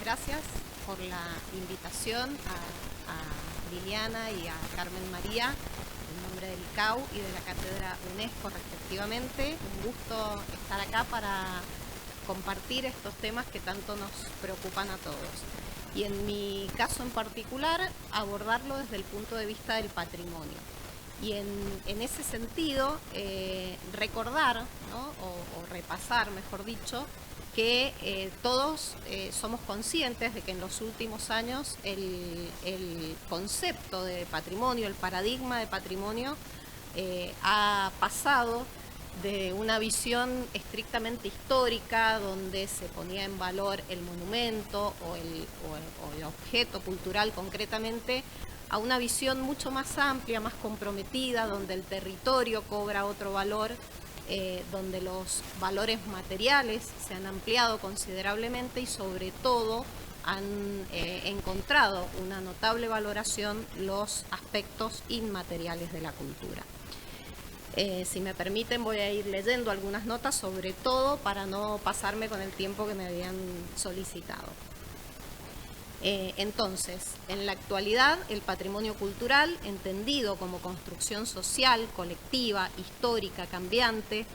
gracias por la invitación a Liliana y a Carmen María, en nombre del ICAU y de la Cátedra UNESCO respectivamente. Un gusto estar acá para compartir estos temas que tanto nos preocupan a todos. Y en mi caso en particular, abordarlo desde el punto de vista del patrimonio. Y en ese sentido, recordar, ¿no? o repasar, mejor dicho, que todos somos conscientes de que en los últimos años el concepto de patrimonio, el paradigma de patrimonio, ha pasado de una visión estrictamente histórica, donde se ponía en valor el monumento o el objeto cultural concretamente, a una visión mucho más amplia, más comprometida, donde el territorio cobra otro valor, donde los valores materiales se han ampliado considerablemente y sobre todo han encontrado una notable valoración los aspectos inmateriales de la cultura. Si me permiten, voy a ir leyendo algunas notas, sobre todo para no pasarme con el tiempo que me habían solicitado. Entonces, en la actualidad, el patrimonio cultural, entendido como construcción social, colectiva, histórica, cambiante,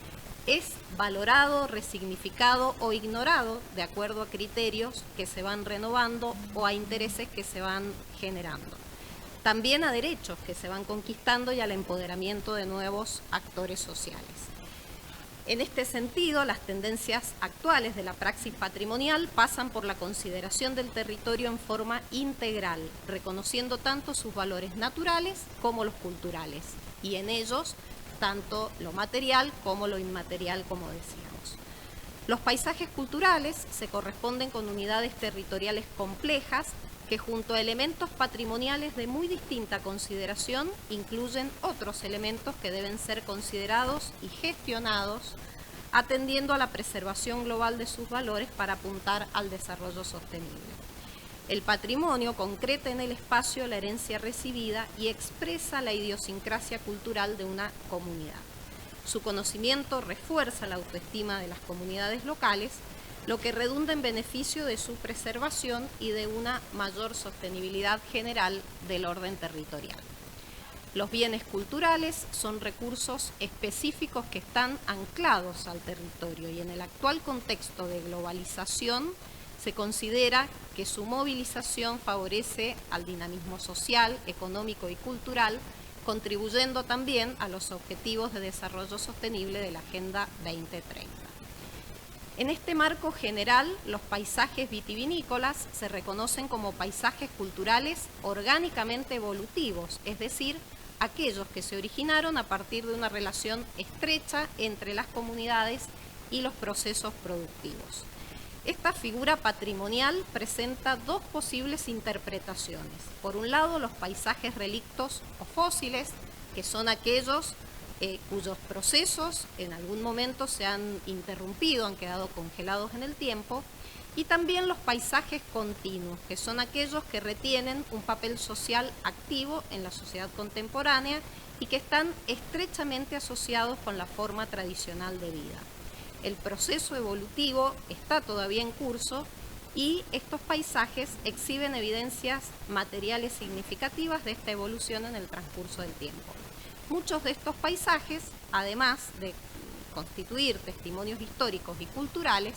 es valorado, resignificado o ignorado de acuerdo a criterios que se van renovando o a intereses que se van generando. También a derechos que se van conquistando y al empoderamiento de nuevos actores sociales. En este sentido, las tendencias actuales de la praxis patrimonial pasan por la consideración del territorio en forma integral, reconociendo tanto sus valores naturales como los culturales, y en ellos tanto lo material como lo inmaterial, como decíamos. Los paisajes culturales se corresponden con unidades territoriales complejas que junto a elementos patrimoniales de muy distinta consideración incluyen otros elementos que deben ser considerados y gestionados atendiendo a la preservación global de sus valores para apuntar al desarrollo sostenible. El patrimonio concreta en el espacio la herencia recibida y expresa la idiosincrasia cultural de una comunidad. Su conocimiento refuerza la autoestima de las comunidades locales, lo que redunda en beneficio de su preservación y de una mayor sostenibilidad general del orden territorial. Los bienes culturales son recursos específicos que están anclados al territorio y en el actual contexto de globalización se considera que su movilización favorece al dinamismo social, económico y cultural, contribuyendo también a los objetivos de desarrollo sostenible de la Agenda 2030. En este marco general, los paisajes vitivinícolas se reconocen como paisajes culturales orgánicamente evolutivos, es decir, aquellos que se originaron a partir de una relación estrecha entre las comunidades y los procesos productivos. Esta figura patrimonial presenta dos posibles interpretaciones. Por un lado, los paisajes relictos o fósiles, que son aquellos cuyos procesos en algún momento se han interrumpido, han quedado congelados en el tiempo, y también los paisajes continuos, que son aquellos que retienen un papel social activo en la sociedad contemporánea y que están estrechamente asociados con la forma tradicional de vida. El proceso evolutivo está todavía en curso y estos paisajes exhiben evidencias materiales significativas de esta evolución en el transcurso del tiempo. Muchos de estos paisajes, además de constituir testimonios históricos y culturales,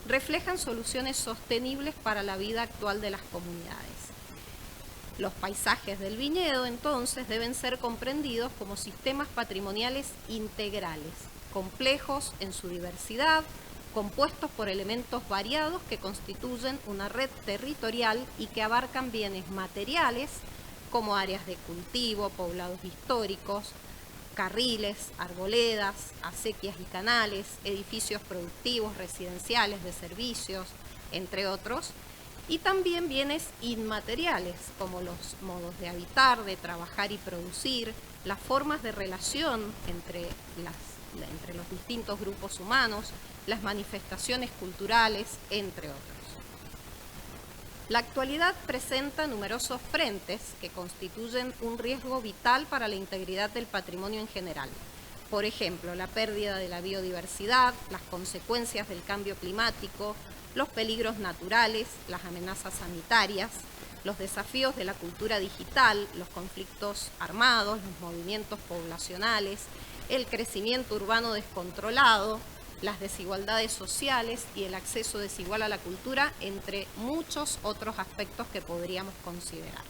reflejan soluciones sostenibles para la vida actual de las comunidades. Los paisajes del viñedo, entonces, deben ser comprendidos como sistemas patrimoniales integrales, complejos en su diversidad, compuestos por elementos variados que constituyen una red territorial y que abarcan bienes materiales, como áreas de cultivo, poblados históricos, carriles, arboledas, acequias y canales, edificios productivos, residenciales, de servicios, entre otros, y también bienes inmateriales, como los modos de habitar, de trabajar y producir, las formas de relación entre los distintos grupos humanos, las manifestaciones culturales, entre otros. La actualidad presenta numerosos frentes que constituyen un riesgo vital para la integridad del patrimonio en general. Por ejemplo, la pérdida de la biodiversidad, las consecuencias del cambio climático, los peligros naturales, las amenazas sanitarias, los desafíos de la cultura digital, los conflictos armados, los movimientos poblacionales, el crecimiento urbano descontrolado, las desigualdades sociales y el acceso desigual a la cultura, entre muchos otros aspectos que podríamos considerar.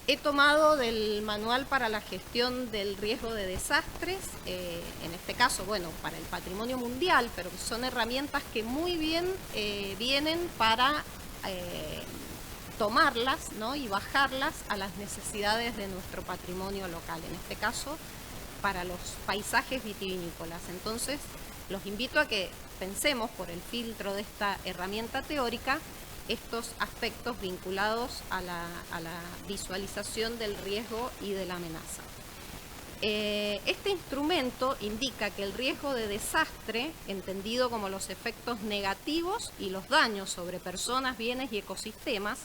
He tomado del Manual para la Gestión del Riesgo de Desastres, en este caso, bueno, para el patrimonio mundial, pero son herramientas que muy bien vienen para tomarlas, ¿no?, y bajarlas a las necesidades de nuestro patrimonio local, en este caso para los paisajes vitivinícolas. Entonces, los invito a que pensemos por el filtro de esta herramienta teórica estos aspectos vinculados a la visualización del riesgo y de la amenaza. Este instrumento indica que el riesgo de desastre, entendido como los efectos negativos y los daños sobre personas, bienes y ecosistemas,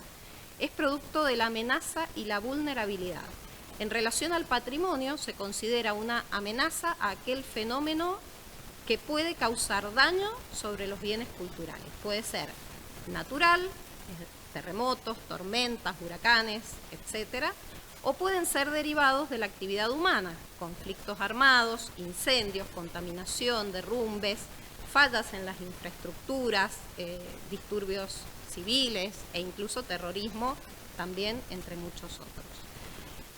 es producto de la amenaza y la vulnerabilidad. En relación al patrimonio, se considera una amenaza a aquel fenómeno que puede causar daño sobre los bienes culturales. Puede ser natural, terremotos, tormentas, huracanes, etcétera, o pueden ser derivados de la actividad humana, conflictos armados, incendios, contaminación, derrumbes, fallas en las infraestructuras, disturbios civiles e incluso terrorismo también, entre muchos otros.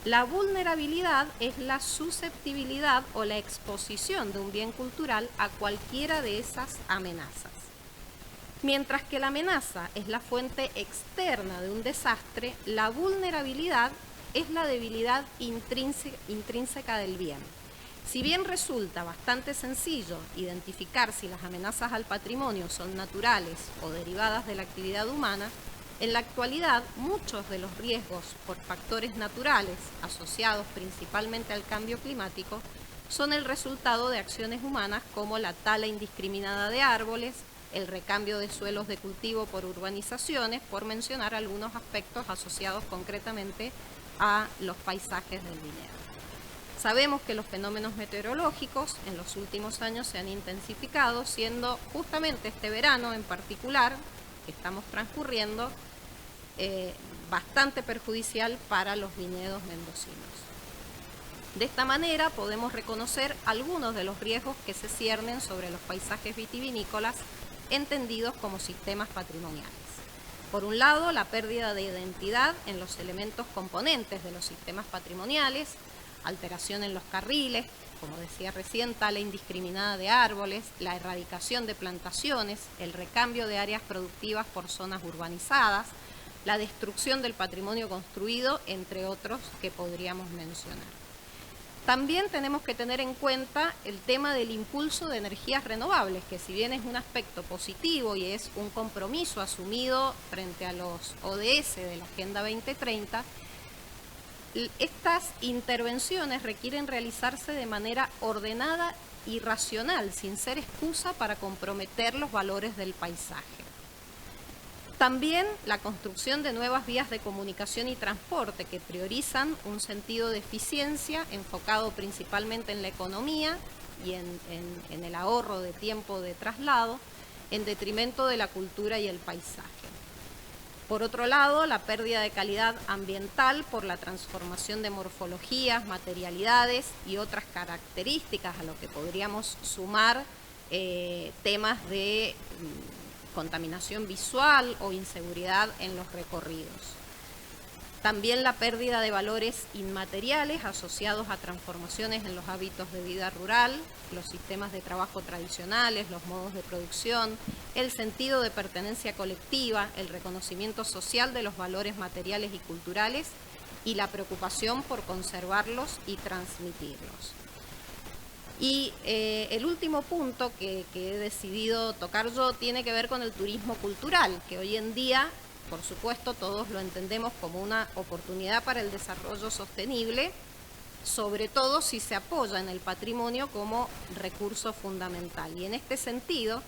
La vulnerabilidad es la susceptibilidad o la exposición de un bien cultural a cualquiera de esas amenazas. Mientras que la amenaza es la fuente externa de un desastre, la vulnerabilidad es la debilidad intrínseca del bien. Si bien resulta bastante sencillo identificar si las amenazas al patrimonio son naturales o derivadas de la actividad humana, en la actualidad muchos de los riesgos por factores naturales, asociados principalmente al cambio climático, son el resultado de acciones humanas como la tala indiscriminada de árboles, el recambio de suelos de cultivo por urbanizaciones, por mencionar algunos aspectos asociados concretamente a los paisajes del viñedo. Sabemos que los fenómenos meteorológicos en los últimos años se han intensificado, siendo justamente este verano en particular, que estamos transcurriendo, bastante perjudicial para los viñedos mendocinos. De esta manera podemos reconocer algunos de los riesgos que se ciernen sobre los paisajes vitivinícolas, entendidos como sistemas patrimoniales. Por un lado, la pérdida de identidad en los elementos componentes de los sistemas patrimoniales, alteración en los carriles, como decía recién, tala indiscriminada de árboles, la erradicación de plantaciones, el recambio de áreas productivas por zonas urbanizadas, la destrucción del patrimonio construido, entre otros que podríamos mencionar. También tenemos que tener en cuenta el tema del impulso de energías renovables, que si bien es un aspecto positivo y es un compromiso asumido frente a los ODS de la Agenda 2030, estas intervenciones requieren realizarse de manera ordenada y racional, sin ser excusa para comprometer los valores del paisaje. También la construcción de nuevas vías de comunicación y transporte que priorizan un sentido de eficiencia enfocado principalmente en la economía y en el ahorro de tiempo de traslado, en detrimento de la cultura y el paisaje. Por otro lado, la pérdida de calidad ambiental por la transformación de morfologías, materialidades y otras características, a lo que podríamos sumar temas de contaminación visual o inseguridad en los recorridos. También la pérdida de valores inmateriales asociados a transformaciones en los hábitos de vida rural, los sistemas de trabajo tradicionales, los modos de producción, el sentido de pertenencia colectiva, el reconocimiento social de los valores materiales y culturales y la preocupación por conservarlos y transmitirlos. Y el último punto que he decidido tocar yo tiene que ver con el turismo cultural, que hoy en día, por supuesto, todos lo entendemos como una oportunidad para el desarrollo sostenible, sobre todo si se apoya en el patrimonio como recurso fundamental. Y en este sentido,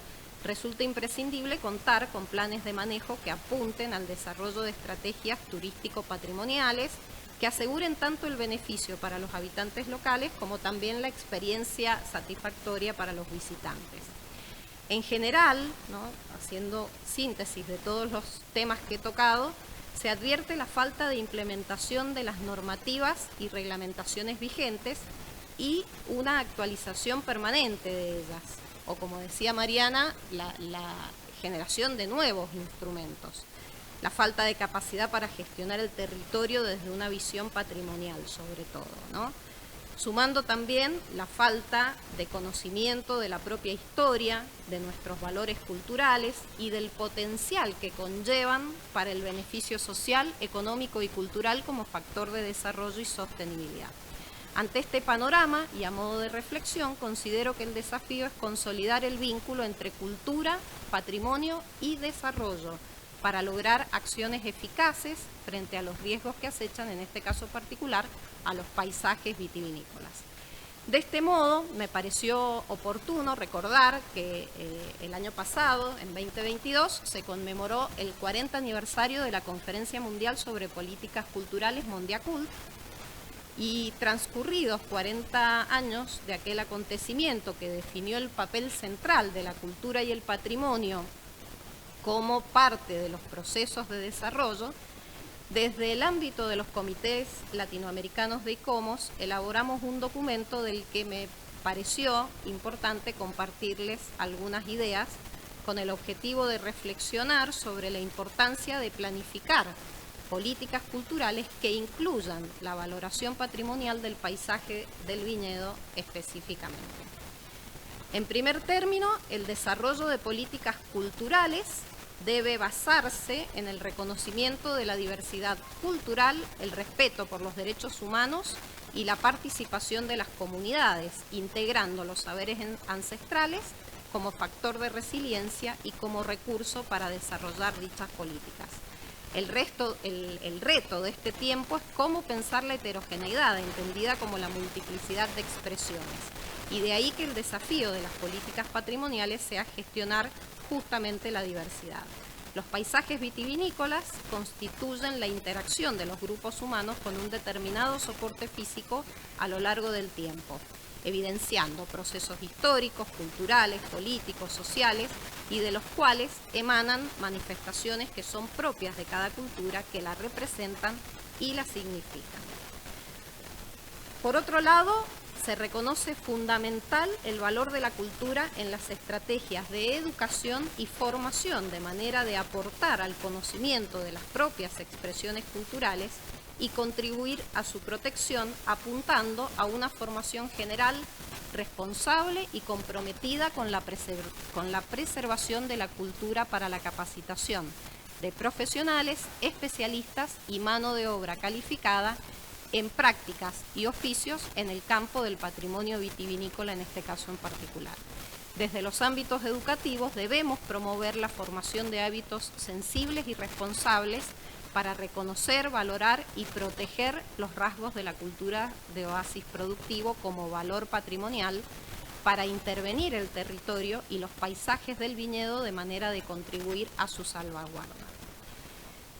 resulta imprescindible contar con planes de manejo que apunten al desarrollo de estrategias turístico-patrimoniales que aseguren tanto el beneficio para los habitantes locales como también la experiencia satisfactoria para los visitantes. En general, ¿no?, haciendo síntesis de todos los temas que he tocado, se advierte la falta de implementación de las normativas y reglamentaciones vigentes y una actualización permanente de ellas, o como decía Mariana, la generación de nuevos instrumentos. La falta de capacidad para gestionar el territorio desde una visión patrimonial, sobre todo, ¿no? Sumando también la falta de conocimiento de la propia historia, de nuestros valores culturales y del potencial que conllevan para el beneficio social, económico y cultural como factor de desarrollo y sostenibilidad. Ante este panorama y a modo de reflexión, considero que el desafío es consolidar el vínculo entre cultura, patrimonio y desarrollo para lograr acciones eficaces frente a los riesgos que acechan, en este caso particular, a los paisajes vitivinícolas. De este modo, me pareció oportuno recordar que el año pasado, en 2022, se conmemoró el 40 aniversario de la Conferencia Mundial sobre Políticas Culturales Mondiacult, y transcurridos 40 años de aquel acontecimiento que definió el papel central de la cultura y el patrimonio como parte de los procesos de desarrollo, desde el ámbito de los comités latinoamericanos de ICOMOS elaboramos un documento del que me pareció importante compartirles algunas ideas con el objetivo de reflexionar sobre la importancia de planificar políticas culturales que incluyan la valoración patrimonial del paisaje del viñedo específicamente. En primer término, el desarrollo de políticas culturales debe basarse en el reconocimiento de la diversidad cultural, el respeto por los derechos humanos y la participación de las comunidades, integrando los saberes ancestrales como factor de resiliencia y como recurso para desarrollar dichas políticas. El reto de este tiempo es cómo pensar la heterogeneidad, entendida como la multiplicidad de expresiones. Y de ahí que el desafío de las políticas patrimoniales sea gestionar justamente la diversidad. Los paisajes vitivinícolas constituyen la interacción de los grupos humanos con un determinado soporte físico a lo largo del tiempo, evidenciando procesos históricos, culturales, políticos, sociales, y de los cuales emanan manifestaciones que son propias de cada cultura, que la representan y la significan. Por otro lado, se reconoce fundamental el valor de la cultura en las estrategias de educación y formación, de manera de aportar al conocimiento de las propias expresiones culturales y contribuir a su protección, apuntando a una formación general responsable y comprometida con la preservación de la cultura para la capacitación de profesionales, especialistas y mano de obra calificada en prácticas y oficios en el campo del patrimonio vitivinícola, en este caso en particular. Desde los ámbitos educativos debemos promover la formación de hábitos sensibles y responsables para reconocer, valorar y proteger los rasgos de la cultura de oasis productivo como valor patrimonial, para intervenir el territorio y los paisajes del viñedo de manera de contribuir a su salvaguarda.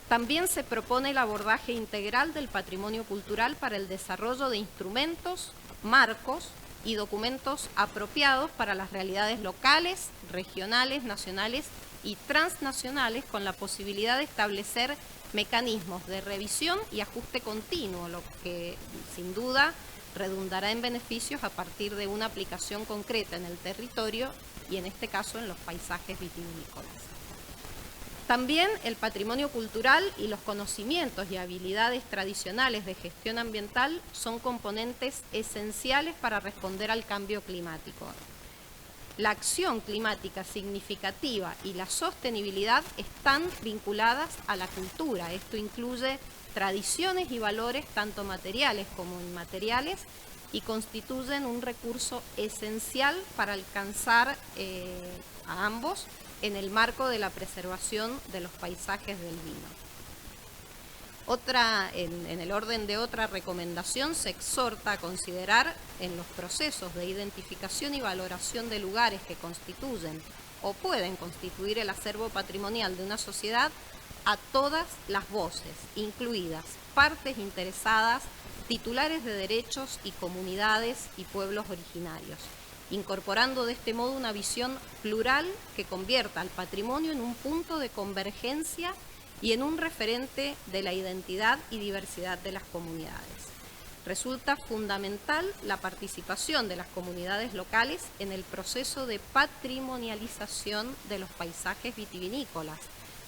También se propone el abordaje integral del patrimonio cultural para el desarrollo de instrumentos, marcos y documentos apropiados para las realidades locales, regionales, nacionales y transnacionales, con la posibilidad de establecer mecanismos de revisión y ajuste continuo, lo que sin duda redundará en beneficios a partir de una aplicación concreta en el territorio y en este caso en los paisajes vitivinícolas. También el patrimonio cultural y los conocimientos y habilidades tradicionales de gestión ambiental son componentes esenciales para responder al cambio climático. La acción climática significativa y la sostenibilidad están vinculadas a la cultura. Esto incluye tradiciones y valores tanto materiales como inmateriales y constituyen un recurso esencial para alcanzar a ambos en el marco de la preservación de los paisajes del vino. En el orden de otra recomendación, se exhorta a considerar en los procesos de identificación y valoración de lugares que constituyen o pueden constituir el acervo patrimonial de una sociedad a todas las voces, incluidas partes interesadas, titulares de derechos y comunidades y pueblos originarios, incorporando de este modo una visión plural que convierta al patrimonio en un punto de convergencia y en un referente de la identidad y diversidad de las comunidades. Resulta fundamental la participación de las comunidades locales en el proceso de patrimonialización de los paisajes vitivinícolas,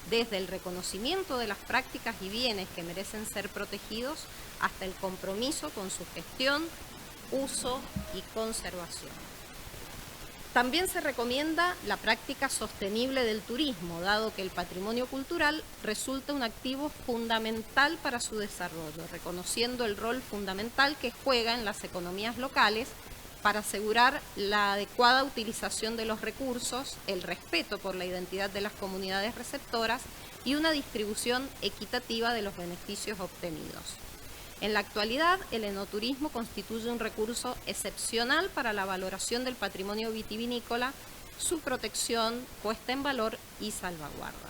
desde el reconocimiento de las prácticas y bienes que merecen ser protegidos hasta el compromiso con su gestión, uso y conservación. También se recomienda la práctica sostenible del turismo, dado que el patrimonio cultural resulta un activo fundamental para su desarrollo, reconociendo el rol fundamental que juega en las economías locales para asegurar la adecuada utilización de los recursos, el respeto por la identidad de las comunidades receptoras y una distribución equitativa de los beneficios obtenidos. En la actualidad, el enoturismo constituye un recurso excepcional para la valoración del patrimonio vitivinícola, su protección, puesta en valor y salvaguarda.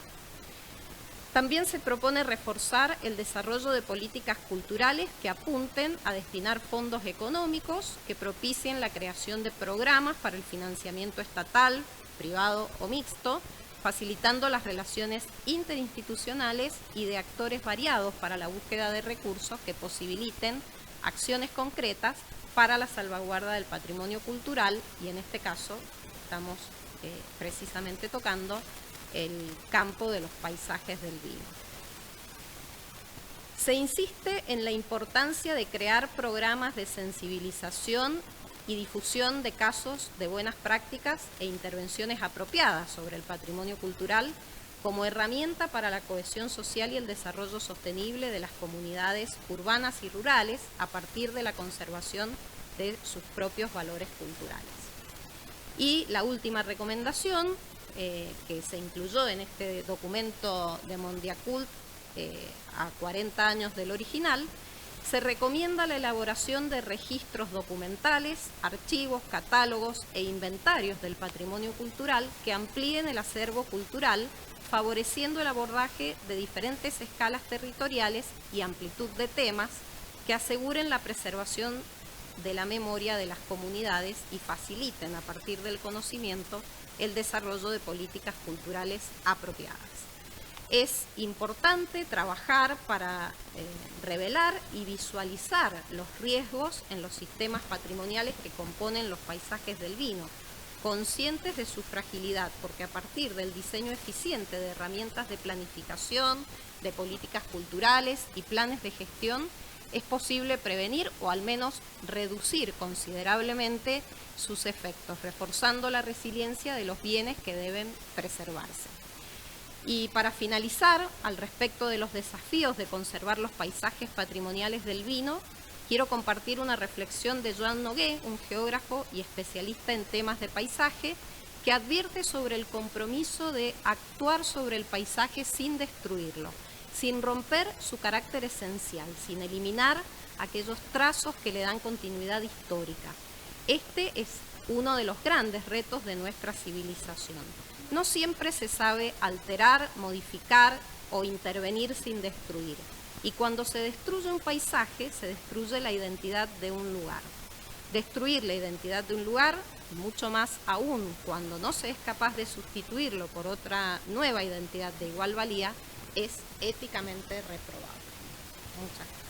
También se propone reforzar el desarrollo de políticas culturales que apunten a destinar fondos económicos que propicien la creación de programas para el financiamiento estatal, privado o mixto, facilitando las relaciones interinstitucionales y de actores variados para la búsqueda de recursos que posibiliten acciones concretas para la salvaguarda del patrimonio cultural, y en este caso estamos precisamente tocando el campo de los paisajes del vino. Se insiste en la importancia de crear programas de sensibilización y difusión de casos de buenas prácticas e intervenciones apropiadas sobre el patrimonio cultural como herramienta para la cohesión social y el desarrollo sostenible de las comunidades urbanas y rurales a partir de la conservación de sus propios valores culturales. Y la última recomendación que se incluyó en este documento de Mondiacult a 40 años del original, se recomienda la elaboración de registros documentales, archivos, catálogos e inventarios del patrimonio cultural que amplíen el acervo cultural, favoreciendo el abordaje de diferentes escalas territoriales y amplitud de temas que aseguren la preservación de la memoria de las comunidades y faciliten, a partir del conocimiento, el desarrollo de políticas culturales apropiadas. Es importante trabajar para revelar y visualizar los riesgos en los sistemas patrimoniales que componen los paisajes del vino, conscientes de su fragilidad, porque a partir del diseño eficiente de herramientas de planificación, de políticas culturales y planes de gestión, es posible prevenir o al menos reducir considerablemente sus efectos, reforzando la resiliencia de los bienes que deben preservarse. Y para finalizar, al respecto de los desafíos de conservar los paisajes patrimoniales del vino, quiero compartir una reflexión de Joan Nogué, un geógrafo y especialista en temas de paisaje, que advierte sobre el compromiso de actuar sobre el paisaje sin destruirlo, sin romper su carácter esencial, sin eliminar aquellos trazos que le dan continuidad histórica. Este es uno de los grandes retos de nuestra civilización. No siempre se sabe alterar, modificar o intervenir sin destruir. Y cuando se destruye un paisaje, se destruye la identidad de un lugar. Destruir la identidad de un lugar, mucho más aún cuando no se es capaz de sustituirlo por otra nueva identidad de igual valía, es éticamente reprobable. Muchas gracias.